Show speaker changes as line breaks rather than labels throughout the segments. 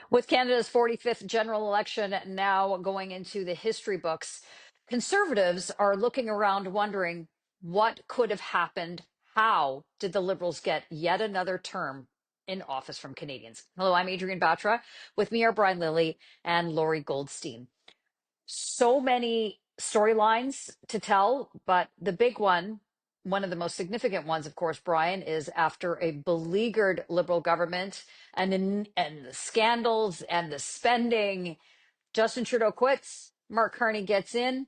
With Canada's 45th general election now going into the history books, conservatives are looking around wondering what could have happened. How did the Liberals get yet another term in office from Canadians? Hello, I'm Adrienne Batra. With me are Brian Lilley and Lorrie Goldstein. So many storylines to tell, but the big one of the most significant ones, of course, Brian, is after a beleaguered Liberal government and the scandals and the spending. Justin Trudeau quits. Mark Carney gets in.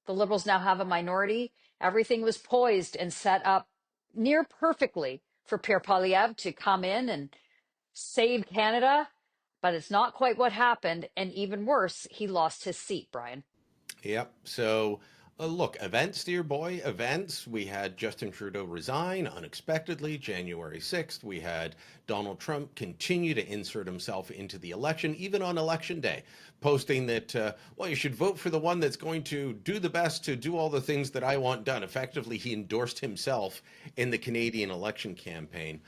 The Liberals now have a minority. Everything was poised and set up near perfectly for Pierre Poilievre to come in and save Canada, but it's not quite what happened. And even worse, he lost his seat, Brian.
Yep. So, look, events, dear boy, events. We had Justin Trudeau resign unexpectedly January 6th. We had Donald Trump continue to insert himself into the election, even on election day, posting that, well, you should vote for the one that's going to do the best to do all the things that I want done. Effectively, he endorsed himself in the Canadian election campaign.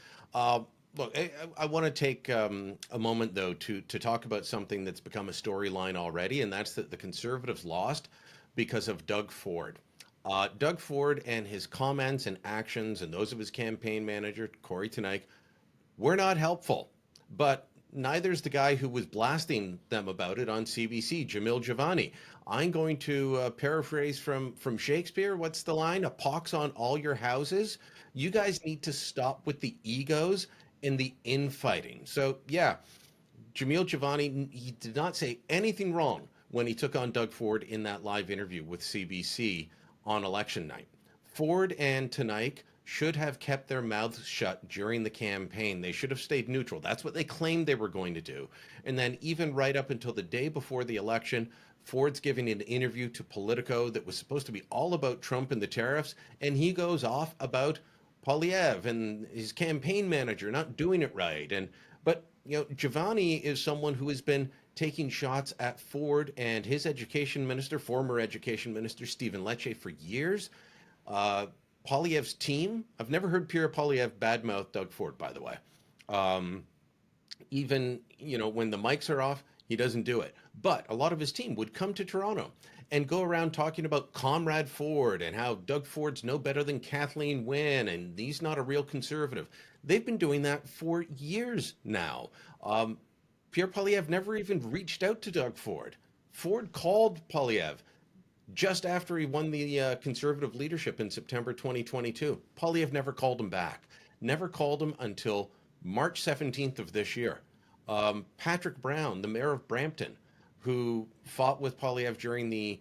Look, I want to take a moment, though, to talk about something that's become a storyline already, and that's that the Conservatives lost because of Doug Ford. Doug Ford and his comments and actions, and those of his campaign manager, Corey Teneycke, were not helpful. But neither's the guy who was blasting them about it on CBC, Jamil Javani. I'm going to paraphrase from Shakespeare. What's the line? A pox on all your houses. You guys need to stop with the egos and the infighting. So, yeah, Jamil Javani, he did not say anything wrong when he took on Doug Ford in that live interview with CBC on election night. Ford and Teneycke should have kept their mouths shut during the campaign. They should have stayed neutral. That's what they claimed they were going to do. And then even right up until the day before the election, Ford's giving an interview to Politico that was supposed to be all about Trump and the tariffs, and he goes off about Poilievre and his campaign manager not doing it right. But Giovanni is someone who has been taking shots at Ford and his education minister, former education minister Stephen Lecce, for years. Poilievre's team. I've never heard Pierre Poilievre badmouth Doug Ford, by the way. Even when the mics are off, he doesn't do it. But a lot of his team would come to Toronto and go around talking about Comrade Ford and how Doug Ford's no better than Kathleen Wynne and he's not a real conservative. They've been doing that for years now. Pierre Poilievre never even reached out to Doug Ford. Ford called Poilievre just after he won the conservative leadership in September 2022. Poilievre never called him back. Never called him until March 17th of this year. Patrick Brown, the mayor of Brampton, who fought with Poilievre during the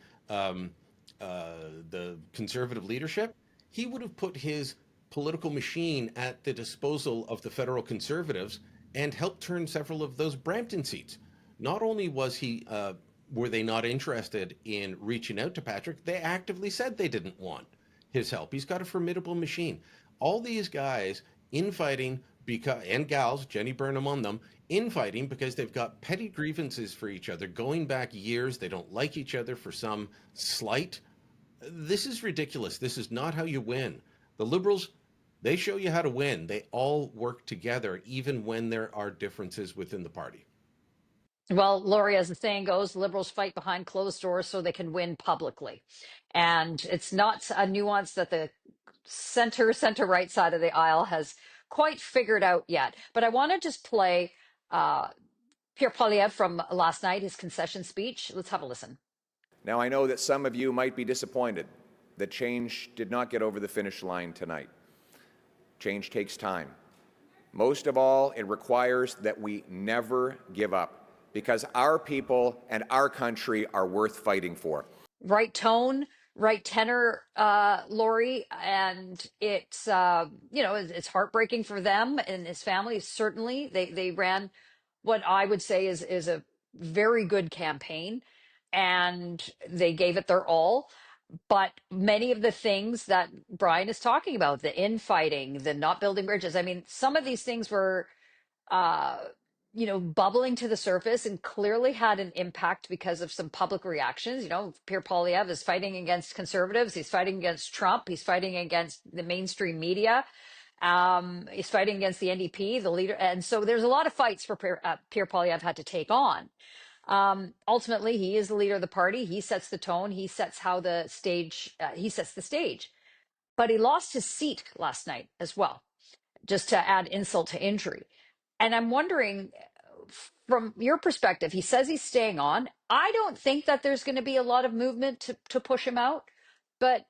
conservative leadership, he would have put his political machine at the disposal of the federal conservatives and helped turn several of those Brampton seats. Not only were they not interested in reaching out to Patrick, they actively said they didn't want his help. He's got a formidable machine. All these guys infighting and gals, Jenny Burnham on them, infighting because they've got petty grievances for each other going back years. They don't like each other for some slight. This is ridiculous. This is not how you win. The Liberals, they show you how to win. They all work together, even when there are differences within the party.
Well, Lori, as the saying goes, liberals fight behind closed doors so they can win publicly. And it's not a nuance that the center right side of the aisle has quite figured out yet. But I want to just play Pierre Poilievre from last night, his concession speech. Let's have a listen.
Now, I know that some of you might be disappointed that change did not get over the finish line tonight. Change takes time. Most of all, it requires that we never give up, because our people and our country are worth fighting for.
Right tone, right tenor, Lori, and it's it's heartbreaking for them and his family. Certainly, they ran what I would say is a very good campaign, and they gave it their all. But many of the things that Brian is talking about, the infighting, the not building bridges, I mean, some of these things were uh, bubbling to the surface and clearly had an impact because of some public reactions. Pierre Poilievre is fighting against conservatives. He's fighting against Trump. He's fighting against the mainstream media. He's fighting against the NDP, the leader, and so there's a lot of fights for Pierre Poilievre had to take on. Ultimately, he is the leader of the party. He sets the tone. He sets how the stage. He sets the stage. But he lost his seat last night as well, just to add insult to injury. And I'm wondering, from your perspective, he says he's staying on. I don't think that there's going to be a lot of movement to push him out. But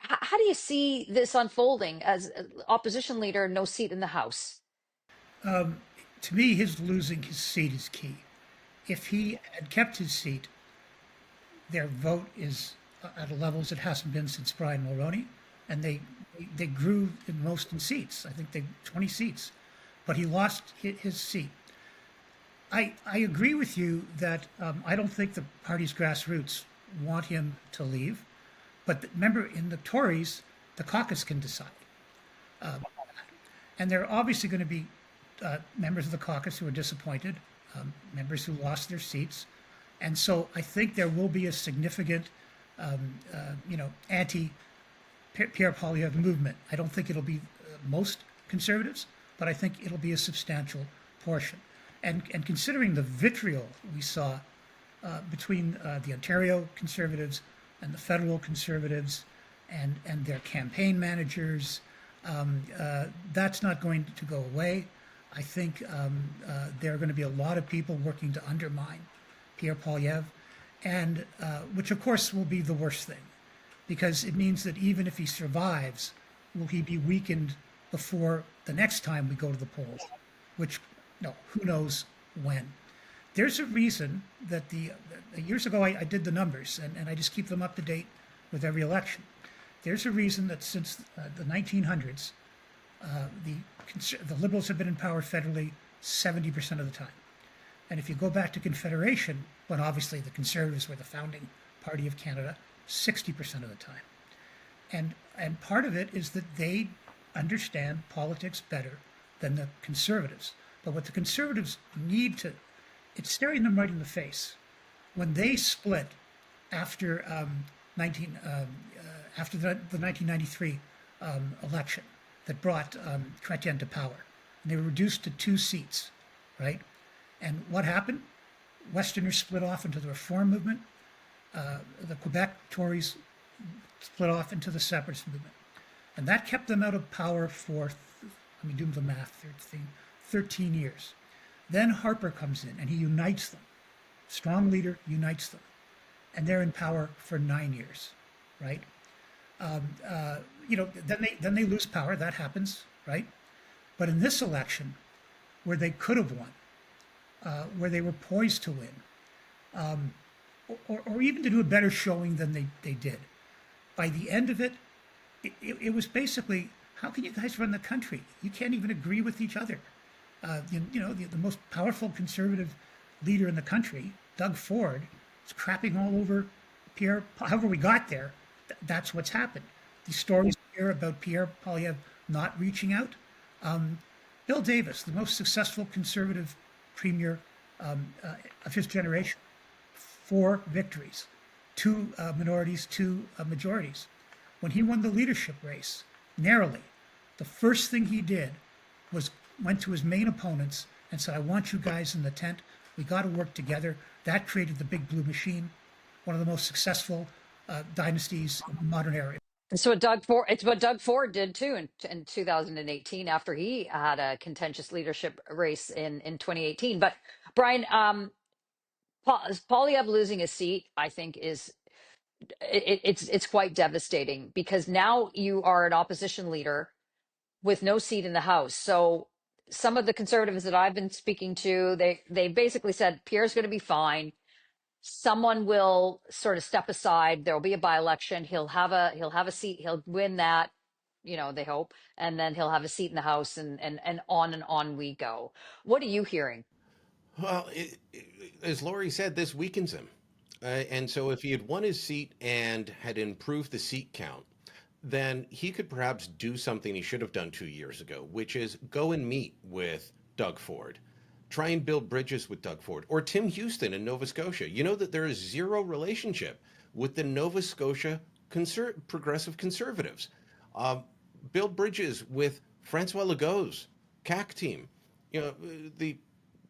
how do you see this unfolding as opposition leader, no seat in the House?
To me, his losing his seat is key. If he had kept his seat, their vote is at levels it hasn't been since Brian Mulroney, and they grew in most in seats. I think they 20 seats, but he lost his seat. I agree with you that I don't think the party's grassroots want him to leave, but remember, in the Tories, the caucus can decide, and there are obviously going to be members of the caucus who are disappointed, members who lost their seats, and so I think there will be a significant, anti-Pierre Poilievre movement. I don't think it'll be most Conservatives, but I think it'll be a substantial portion. And considering the vitriol we saw between the Ontario Conservatives and the federal Conservatives and their campaign managers, that's not going to go away. I think there are going to be a lot of people working to undermine Pierre Poilievre, and which of course will be the worst thing, because it means that even if he survives, will he be weakened before the next time we go to the polls, which, no, who knows when. There's a reason that years ago I did the numbers, and I just keep them up to date with every election. There's a reason that since the 1900s, the Liberals have been in power federally 70% of the time. And if you go back to Confederation, when obviously the Conservatives were the founding party of Canada, 60% of the time. And part of it is that they understand politics better than the Conservatives. But what the Conservatives need to, it's staring them right in the face. When they split after the 1993 election that brought Chrétien to power, and they were reduced to 2 seats, right? And what happened? Westerners split off into the Reform movement. The Quebec Tories split off into the separatist movement. And that kept them out of power for, do the math, 13 years. Then Harper comes in and he unites them. Strong leader unites them. And they're in power for 9 years, right? Then they lose power. That happens, right? But in this election, where they could have won, where they were poised to win, or even to do a better showing than they did, by the end of it, it was basically, how can you guys run the country? You can't even agree with each other. The most powerful Conservative leader in the country, Doug Ford, is crapping all over Pierre. However we got there, that's what's happened. These stories here about Pierre Poilievre not reaching out. Bill Davis, the most successful Conservative premier of his generation, 4 victories, 2 minorities, 2 majorities. When he won the leadership race, narrowly, the first thing he did was went to his main opponents and said, I want you guys in the tent. We got to work together. That created the Big Blue Machine, one of the most successful dynasties in the modern era.
So it's what Doug Ford did too in 2018 after he had a contentious leadership race in 2018. But Brian, Poilievre losing his seat, I think, it's quite devastating, because now you are an opposition leader with no seat in the House. So some of the Conservatives that I've been speaking to, they basically said Pierre's going to be fine. Someone will sort of step aside. There'll be a by-election. He'll have a seat. He'll win that, they hope, and then he'll have a seat in the House, and on we go. What are you hearing?
Well, as Lorrie said, this weakens him. And so if he had won his seat and had improved the seat count, then he could perhaps do something he should have done 2 years ago, which is go and meet with Doug Ford. Try and build bridges with Doug Ford or Tim Houston in Nova Scotia. You know that there is zero relationship with the Nova Scotia progressive Conservatives. Build bridges with Francois Legault's CAC team. The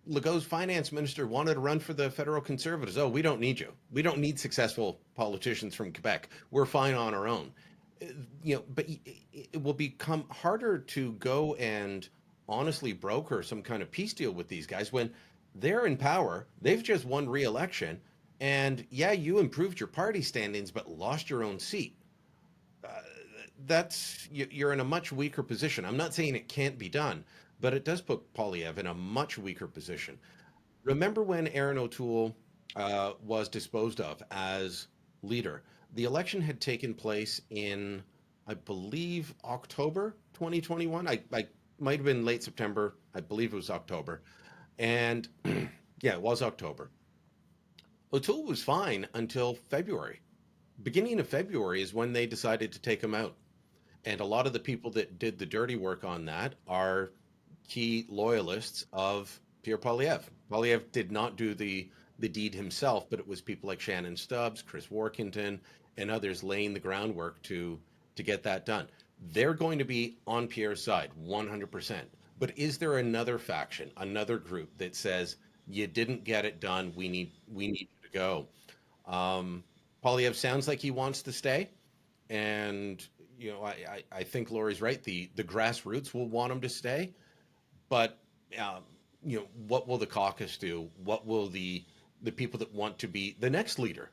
Legault's finance minister wanted to run for the federal Conservatives. Oh, we don't need you. We don't need successful politicians from Quebec. We're fine on our own. But it will become harder to go and honestly broker some kind of peace deal with these guys when they're in power. They've just won re-election, and yeah, you improved your party standings, but lost your own seat. You're in a much weaker position. I'm not saying it can't be done, but it does put Poilievre in a much weaker position. Remember when Aaron O'Toole was disposed of as leader? The election had taken place in, I believe, October 2021. I might have been late September. I believe it was October. And yeah, it was October. O'Toole was fine until February. Beginning of February is when they decided to take him out. And a lot of the people that did the dirty work on that are key loyalists of Pierre Poilievre. Poilievre did not do the deed himself, but it was people like Shannon Stubbs, Chris Workington, and others laying the groundwork to get that done. They're going to be on Pierre's side, 100%. But is there another faction, another group that says you didn't get it done? We need you to go. Poilievre sounds like he wants to stay, and I think Laurie's right. The grassroots will want him to stay, but what will the caucus do? What will the people that want to be the next leader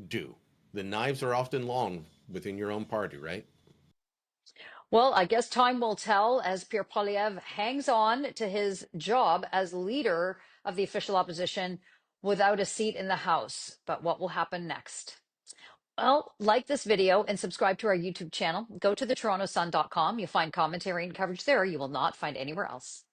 do? The knives are often long within your own party, right?
Well, I guess time will tell as Pierre Poilievre hangs on to his job as leader of the official opposition without a seat in the House. But what will happen next? Well, like this video and subscribe to our YouTube channel. Go to the torontosun.com. You'll find commentary and coverage there you will not find anywhere else.